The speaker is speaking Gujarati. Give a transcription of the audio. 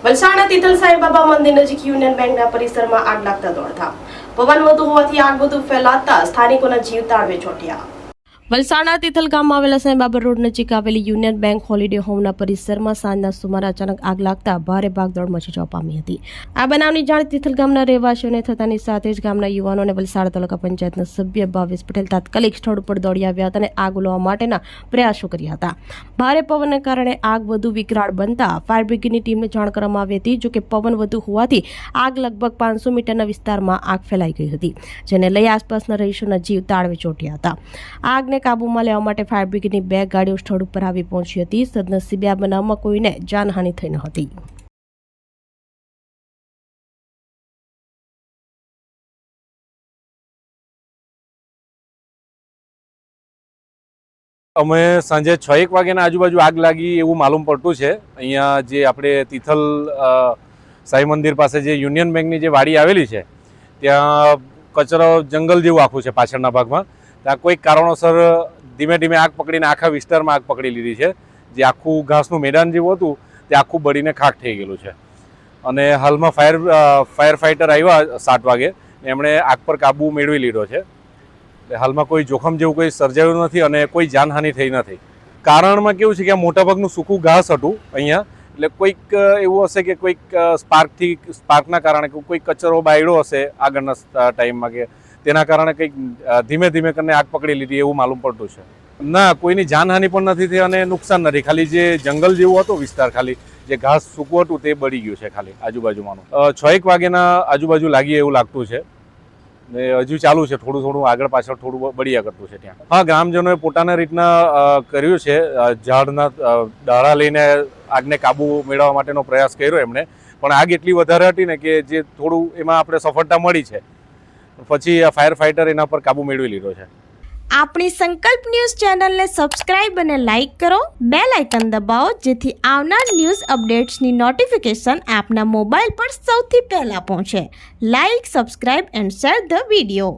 વલસાડના તિથલ સાંઈબાબા મંદિર નજીક યુનિયન બેંકના પરિસરમાં આગ લાગતા દોડધામ. પવન વધુ હોવાથી આગ વધુ ફેલાતા સ્થાનિકોના જીવ તાળવે ચોંટ્યા. વલસાડના તિથલ ગામમાં આવેલા સાંઈબાબા રોડ નજીક આવેલી યુનિયન બેંક હોલિડે હોમના પરિસરમાં સાંજના સુમારે અચાનક આગ લાગતા ભારે ભાગદોડ મચી જવા પામી હતી. આ બનાવની જાણ તિથલ ગામના રહેવાસીઓને થતાની સાથે જ ગામના યુવાનો અને વલસાડ તાલુકા પંચાયતના સભ્ય ભાવેશ પટેલ તાત્કાલિક સ્થળ ઉપર દોડી આવ્યા હતા અને આગ ઓલવવા માટેના પ્રયાસો કર્યા હતા. ભારે પવનને કારણે આગ વધુ વિકરાળ બનતા ફાયર બ્રિગેડની ટીમને જાણ કરવામાં આવી હતી. જોકે પવન વધુ હોવાથી આગ લગભગ 500 મીટરના વિસ્તારમાં આગ ફેલાઈ ગઈ હતી, જેને લઈ આસપાસના રહીશોના જીવ તાળવે ચોંટ્યા હતા. આગને કાબૂમાં લેવા માટે ફાયર બ્રિગેડની 2 ગાડીઓ સ્થળ ઉપર આવી પહોંચી હતી. સદનસીબે આ બનાવમાં કોઈને જાનહાનિ થઈ ન હતી. અમે સાંજે 6-1 વાગ્યાના આજુબાજુ આગ લાગી એવું માલુમ પડતું છે. અહીંયા જે આપણે તિથલ સાંઈ મંદિર પાસે જે યુનિયન બેંકની જે વાડી આવેલી છે ત્યાં કચરો જંગલ જેવું આખું છે પાછળના ભાગમાં. ત્યાં કોઈક કારણોસર ધીમે ધીમે આગ પકડીને આખા વિસ્તારમાં આગ પકડી લીધી છે. જે આખું ઘાસનું મેદાન જેવું હતું તે આખું બળીને ખાખ થઈ ગયેલું છે. અને હાલમાં ફાયર ફાઇટર આવ્યા 7 વાગે, એમણે આગ પર કાબુ મેળવી લીધો છે. હાલમાં કોઈ જોખમ જેવું કોઈ સર્જાયું નથી અને કોઈ જાનહાનિ થઈ નથી. કારણમાં કેવું છે કે આ મોટાભાગનું સૂકું ઘાસ હતું અહીંયા, એટલે કોઈક એવું હશે કે કોઈક સ્પાર્કના કારણે કોઈ કચરો બાળ્યો હશે આગળના ટાઈમમાં, કે તેના કારણે કંઈક ધીમે ધીમે કરીને આગ પકડી લીધી એવું માલુમ પડતું છે. ના, કોઈની જાનહાનિ પણ નથી થઈ અને નુકસાન નથી. ખાલી જે જંગલ જેવો હતો વિસ્તાર, ખાલી જે ઘાસ સૂકું હતું તે બળી ગયું છે ખાલી આજુબાજુમાંનું. 6-1 વાગ્યાના આજુબાજુ લાગી એવું લાગતું છે ને હજુ ચાલુ છે. થોડું થોડું આગળ પાછળ થોડું બળિયા કરતું છે ત્યાં. હા, ગ્રામજનોએ પોતાના રીતના કર્યું છે. ઝાડના ડાળા લઈને આગને કાબુ મેળવવા માટેનો પ્રયાસ કર્યો એમણે, પણ આગ એટલી વધારે હતી ને કે જે થોડું એમાં આપણે સફળતા મળી છે. પછી આ ફાયર ફાઇટર એના પર કાબુ મેળવી લીધો છે. આપણી સંકલ્પ ન્યૂઝ ચેનલને સબસ્ક્રાઇબ અને લાઇક કરો, બેલ આઇકન દબાવો, જેથી આવનાર ન્યૂઝ અપડેટ્સની નોટિફિકેશન આપના મોબાઈલ પર સૌથી પહેલા પહોંચે. Like, subscribe and share the video.